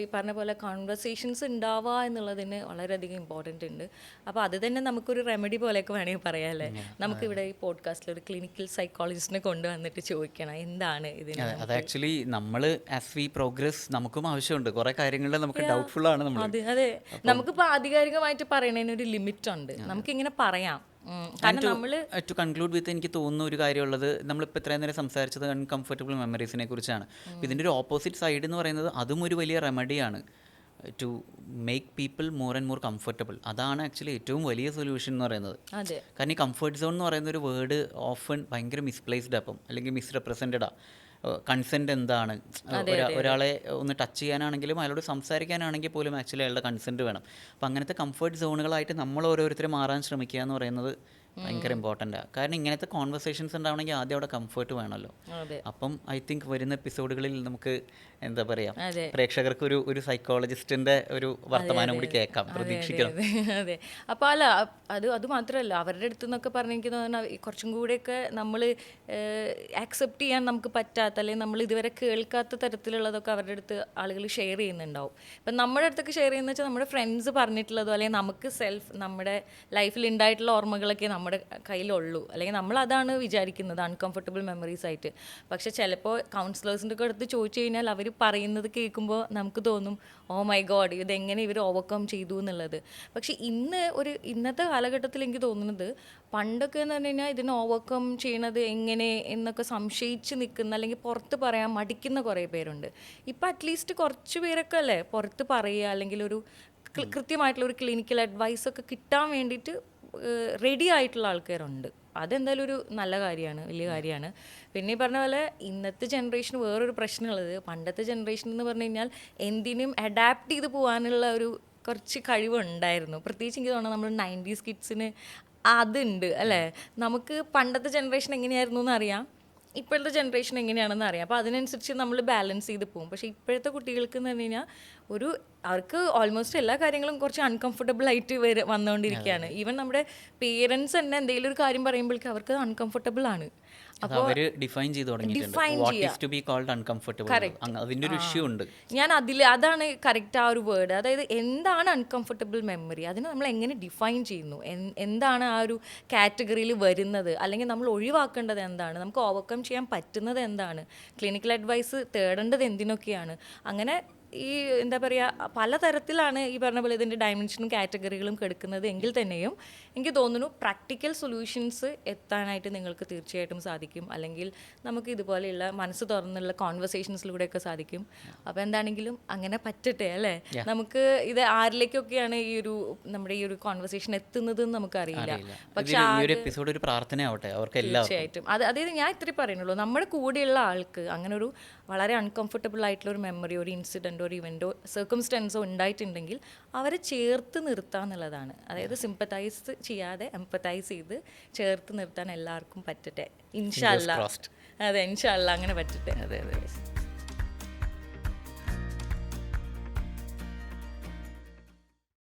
ഈ പറഞ്ഞ പോലെ കോൺവെർസേഷൻസ് ഉണ്ടാവുക എന്നുള്ളതിന് വളരെയധികം ഇമ്പോർട്ടൻ്റ് ഉണ്ട്. അപ്പോൾ അത് തന്നെ നമുക്കൊരു റെമഡി പോലെയൊക്കെ വേണമെങ്കിൽ പറയാം അല്ലേ. നമുക്കിവിടെ ഈ പോഡ്കാസ്റ്റിൽ ഒരു ക്ലിനിക്കൽ സൈക്കോളജിസ്റ്റിനെ കൊണ്ടുവന്നിട്ട് ചോദിക്കണം എന്താണ് ഇതിന്. അത് ആക്ച്വലി നമ്മൾ ആസ് വി പ്രോഗ്രസ് നമുക്കും ആവശ്യമുണ്ട്. കുറേ കാര്യങ്ങളിൽ നമുക്ക് ഡൗട്ട്ഫുൾ ആണ് നമ്മൾ. അതെ, നമുക്കിപ്പോൾ ആധികാരികമായിട്ട് പറയണതിനൊരു ലിമിറ്റ് ഉണ്ട്. നമുക്കിങ്ങനെ പറയാം. ടു കൺക്ലൂഡ് വിത്ത് എനിക്ക് തോന്നുന്ന ഒരു കാര്യമുള്ളത്, നമ്മളിപ്പോൾ ഇത്രയും നേരം സംസാരിച്ചത് അൺകംഫർട്ടബിൾ മെമ്മറീസിനെ കുറിച്ചാണ്. അപ്പോൾ ഇതിൻ്റെ ഒരു ഓപ്പോസിറ്റ് സൈഡ് എന്ന് പറയുന്നത് അതും ഒരു വലിയ റെമഡിയാണ് to make people more and more comfortable. അതാണ് ആക്ച്വലി ഏറ്റവും വലിയ സൊല്യൂഷൻ എന്ന് പറയുന്നത്. കാരണം ഈ കംഫർട്ട് സോൺ എന്ന് പറയുന്ന ഒരു വേർഡ് ഓഫൺ ഭയങ്കര മിസ്പ്ലേസ്ഡ് അപ്പം അല്ലെങ്കിൽ മിസ്റെപ്രസെൻറ്റഡാണ്. കൺസെൻറ്റ് എന്താണ്, ഒരാളെ ഒന്ന് ടച്ച് ചെയ്യാനാണെങ്കിലും അയാളോട് സംസാരിക്കാനാണെങ്കിൽ പോലും ആക്ച്വലി അയാളുടെ കൺസെൻറ്റ് വേണം. അപ്പം അങ്ങനത്തെ കംഫർട്ട് സോണുകളായിട്ട് നമ്മൾ ഓരോരുത്തരും മാറാൻ ശ്രമിക്കുക എന്ന് പറയുന്നത് ഭയങ്കര ഇമ്പോർട്ടൻ്റാണ്. കാരണം ഇങ്ങനത്തെ കോൺവെർസേഷൻസ് ഉണ്ടാവണമെങ്കിൽ ആദ്യം അവിടെ കംഫർട്ട് വേണമല്ലോ. അപ്പം ഐ തിങ്ക് വരുന്ന എപ്പിസോഡുകളിൽ നമുക്ക് എന്താ പറയുക, പ്രേക്ഷകർക്ക് ഒരു സൈക്കോളജിസ്റ്റിൻ്റെ ഒരു വർത്തമാനം കൂടി കേൾക്കാം, പ്രതീക്ഷിക്കണം. അതെ. അപ്പോൾ അത് മാത്രമല്ല, അവരുടെ അടുത്ത് നിന്നൊക്കെ പറഞ്ഞെങ്കിൽ കുറച്ചും കൂടെയൊക്കെ നമ്മൾ ആക്സെപ്റ്റ് ചെയ്യാൻ നമുക്ക് പറ്റാത്ത, അല്ലെങ്കിൽ നമ്മൾ ഇതുവരെ കേൾക്കാത്ത തരത്തിലുള്ളതൊക്കെ അവരുടെ അടുത്ത് ആളുകൾ ഷെയർ ചെയ്യുന്നുണ്ടാവും. ഇപ്പം നമ്മുടെ അടുത്തൊക്കെ ഷെയർ ചെയ്യുന്ന വെച്ചാൽ നമ്മുടെ ഫ്രണ്ട്സ് പറഞ്ഞിട്ടുള്ളതോ അല്ലെങ്കിൽ നമുക്ക് നമ്മുടെ ലൈഫിൽ ഉണ്ടായിട്ടുള്ള ഓർമ്മകളൊക്കെ നമ്മൾ നമ്മുടെ കയ്യിലുള്ളൂ, അല്ലെങ്കിൽ നമ്മളതാണ് വിചാരിക്കുന്നത് അൺകംഫർട്ടബിൾ മെമ്മറീസ് ആയിട്ട്. പക്ഷെ ചിലപ്പോൾ കൗൺസിലേഴ്സിൻ്റെ ഒക്കെ അടുത്ത് ചോദിച്ചു കഴിഞ്ഞാൽ അവർ പറയുന്നത് കേൾക്കുമ്പോൾ നമുക്ക് തോന്നും ഓ മൈ ഗോഡ് ഇതെങ്ങനെ ഇവർ ഓവർകം ചെയ്തു എന്നുള്ളത്. പക്ഷെ ഇന്നത്തെ കാലഘട്ടത്തിൽ എനിക്ക് തോന്നുന്നത് പണ്ടൊക്കെ എന്ന് പറഞ്ഞു കഴിഞ്ഞാൽ ഇതിനെ ഓവർകം ചെയ്യണത് എങ്ങനെ എന്നൊക്കെ സംശയിച്ച് നിൽക്കുന്ന അല്ലെങ്കിൽ പുറത്ത് പറയാൻ മടിക്കുന്ന കുറേ പേരുണ്ട്. ഇപ്പം അറ്റ്ലീസ്റ്റ് കുറച്ച് പേരൊക്കെ അല്ലേ പുറത്ത് പറയുക, അല്ലെങ്കിൽ ഒരു കൃത്യമായിട്ടുള്ള ഒരു ക്ലിനിക്കൽ അഡ്വൈസൊക്കെ കിട്ടാൻ വേണ്ടിയിട്ട് റെഡി ആയിട്ടുള്ള ആൾക്കാരുണ്ട്. അതെന്തായാലും ഒരു നല്ല കാര്യമാണ്, വലിയ കാര്യമാണ്. പിന്നെ ഈ പറഞ്ഞ പോലെ ഇന്നത്തെ ജനറേഷന് വേറൊരു പ്രശ്നമുള്ളത്, പണ്ടത്തെ ജനറേഷൻ എന്ന് പറഞ്ഞു കഴിഞ്ഞാൽ എന്തിനും അഡാപ്റ്റ് ചെയ്ത് പോകാനുള്ള ഒരു കുറച്ച് കഴിവുണ്ടായിരുന്നു. പ്രത്യേകിച്ച് എനിക്ക് തോന്നുന്നു നമ്മൾ 90s കിഡ്സിന് അതുണ്ട് അല്ലേ. നമുക്ക് പണ്ടത്തെ ജനറേഷൻ എങ്ങനെയായിരുന്നു എന്നറിയാം, ഇപ്പോഴത്തെ ജനറേഷൻ എങ്ങനെയാണെന്ന് അറിയാം. അപ്പോൾ അതിനനുസരിച്ച് നമ്മൾ ബാലൻസ് ചെയ്ത് പോകും. പക്ഷേ ഇപ്പോഴത്തെ കുട്ടികൾക്ക് എന്ന് പറഞ്ഞു കഴിഞ്ഞാൽ അവർക്ക് ഓൾമോസ്റ്റ് എല്ലാ കാര്യങ്ങളും കുറച്ച് അൺകംഫർട്ടബിൾ ആയിട്ട് വന്നുകൊണ്ടിരിക്കുകയാണ്. ഈവൻ നമ്മുടെ പേരൻസ് തന്നെ എന്തെങ്കിലും ഒരു കാര്യം പറയുമ്പോഴേക്കും അവർക്ക് അൺകംഫർട്ടബിൾ ആണ്. അപ്പോൾ അവർ ഡിഫൈൻ ചെയ്ത് തുടങ്ങിയിട്ടുണ്ട് what is to be called uncomfortable. അതിൻ്റെ ഒരു ഇഷ്യൂ ഉണ്ട്. ഞാൻ അതാണ് കറക്റ്റ് ആ ഒരു വേർഡ്. അതായത് എന്താണ് അൺകംഫർട്ടബിൾ മെമ്മറി, അതിനെ നമ്മൾ എങ്ങനെ ഡിഫൈൻ ചെയ്യുന്നു, എന്താണ് ആ ഒരു കാറ്റഗറിയിൽ വരുന്നത്, അല്ലെങ്കിൽ നമ്മൾ ഒഴിവാക്കേണ്ടത് എന്താണ്, നമുക്ക് ഓവർകം ചെയ്യാൻ പറ്റുന്നത് എന്താണ്, ക്ലിനിക്കൽ അഡ്വൈസ് തേടേണ്ടത് എന്തിനൊക്കെയാണ്. അങ്ങനെ ഈ എന്താ പറയുക പലതരത്തിലാണ് ഈ പറഞ്ഞ പോലെ ഇതിൻ്റെ ഡയമെൻഷനും കാറ്റഗറികളും കെടുക്കുന്നത്. എങ്കിൽ തന്നെയും എനിക്ക് തോന്നുന്നു പ്രാക്ടിക്കൽ സൊല്യൂഷൻസ് എത്താനായിട്ട് നിങ്ങൾക്ക് തീർച്ചയായിട്ടും സാധിക്കും. അല്ലെങ്കിൽ നമുക്ക് ഇതുപോലെയുള്ള മനസ്സ് തുറന്നുള്ള കോൺവെർസേഷൻസിലൂടെയൊക്കെ സാധിക്കും. അപ്പോൾ എന്താണെങ്കിലും അങ്ങനെ പറ്റട്ടെ അല്ലേ. നമുക്ക് ഇത് ആരിലേക്കൊക്കെയാണ് നമ്മുടെ ഈ ഒരു കോൺവെർസേഷൻ എത്തുന്നത് നമുക്കറിയില്ല. പക്ഷേ ഒരു പ്രാർത്ഥനയാവട്ടെ അവർക്ക് തീർച്ചയായിട്ടും. അതായത് ഞാൻ ഇത്രയും പറയുന്നുള്ളൂ, നമ്മുടെ കൂടെയുള്ള ആൾക്ക് അങ്ങനെ ഒരു വളരെ അൺകംഫർട്ടബിൾ ആയിട്ടുള്ള ഒരു മെമ്മറി, ഒരു ഇൻസിഡൻറ്റോ ഒരു ഇവൻറ്റോ സർക്കംസ്റ്റൻസോ ഉണ്ടായിട്ടുണ്ടെങ്കിൽ അവരെ ചേർത്ത് നിർത്തുക എന്നുള്ളതാണ്. അതായത് സിമ്പത്തൈസ് ചെയ്യാതെ എംപത്തൈസ് ചെയ്ത് ചേർത്ത് നിർത്താൻ എല്ലാവർക്കും പറ്റട്ടെ. ഇൻഷാ അല്ലാ. അതെ, ഇൻഷാ അല്ലാ അങ്ങനെ പറ്റട്ടെ. അതെ.